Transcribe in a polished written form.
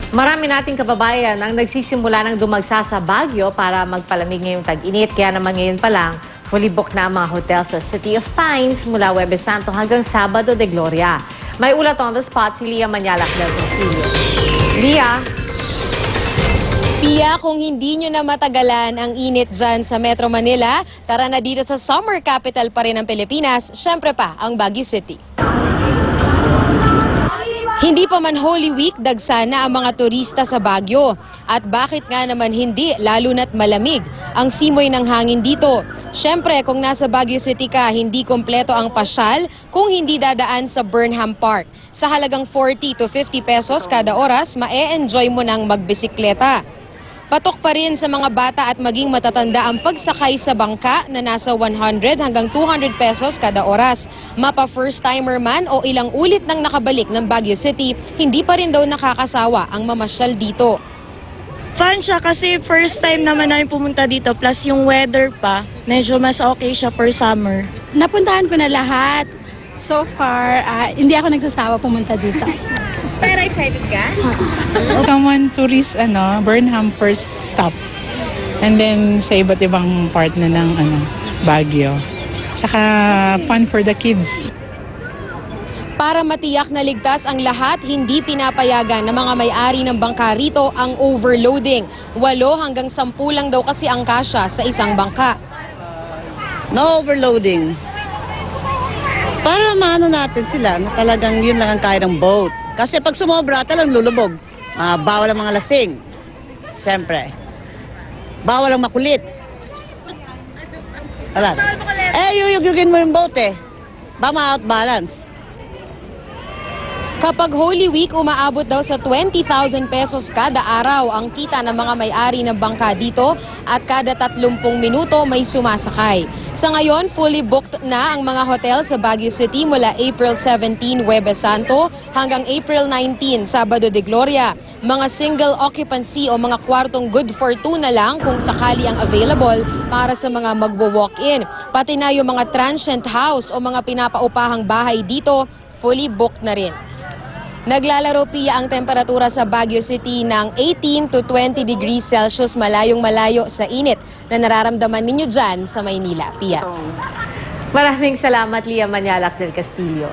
Marami nating kababayan ang nagsisimula ng dumagsa sa Baguio para magpalamig ngayong tag-init. Kaya naman ngayon pa lang, fully booked na ang mga hotel sa City of Pines mula Huwebes Santo hanggang Sabado de Gloria. May ulat on the spot si Lia Manialac del Castillo. Lia? Pia, kung hindi nyo na matagalan ang init dyan sa Metro Manila, tara na dito sa summer capital pa rin ng Pilipinas, syempre pa ang Baguio City. Hindi pa man Holy Week, dagsa na ang mga turista sa Baguio. At bakit nga naman hindi, lalo na't malamig ang simoy ng hangin dito. Siyempre, kung nasa Baguio City ka, hindi kompleto ang pasyal kung hindi dadaan sa Burnham Park. Sa halagang 40 to 50 pesos kada oras, ma-e-enjoy mo ng magbisikleta. Patok pa rin sa mga bata at maging matatanda ang pagsakay sa bangka na nasa 100 hanggang 200 pesos kada oras. Mapa first timer man o ilang ulit nang nakabalik ng Baguio City, hindi pa rin daw nakakasawa ang mamasyal dito. Fun siya kasi first time naman namin pumunta dito plus yung weather pa, medyo mas okay siya for summer. Napuntahan ko na lahat. So far, hindi ako nagsasawa pumunta dito. Pero excited ka? Common tourist, Burnham first stop. And then sa iba't ibang part na ng Baguio. Saka fun for the kids. Para matiyak na ligtas ang lahat, hindi pinapayagan ng mga may-ari ng bangka rito ang overloading. 8 hanggang 10 lang daw kasi ang kasya sa isang bangka. No overloading. Para maano natin sila na talagang yun lang ang kaya ng boat. Kasi pag sumobra, talagang lulubog. Bawal ang mga lasing. Siyempre. Bawal ang makulit. Alam. Yuyugin mo yung boat eh. Ba ma-out balance. Kapag Holy Week, umaabot daw sa 20,000 pesos kada araw ang kita ng mga may-ari ng bangka dito at kada 30 minuto may sumasakay. Sa ngayon, fully booked na ang mga hotel sa Baguio City mula April 17, Huwebes Santo hanggang April 19, Sabado de Gloria. Mga single occupancy o mga kwartong good for 2 na lang kung sakali ang available para sa mga magwo-walk-in. Pati na yung mga transient house o mga pinapaupahang bahay dito, fully booked na rin. Naglalaro Pia ang temperatura sa Baguio City ng 18 to 20 degrees Celsius, malayong malayo sa init na nararamdaman ninyo dyan sa Maynila. Pia. Maraming salamat, Lia Manialac del Castillo.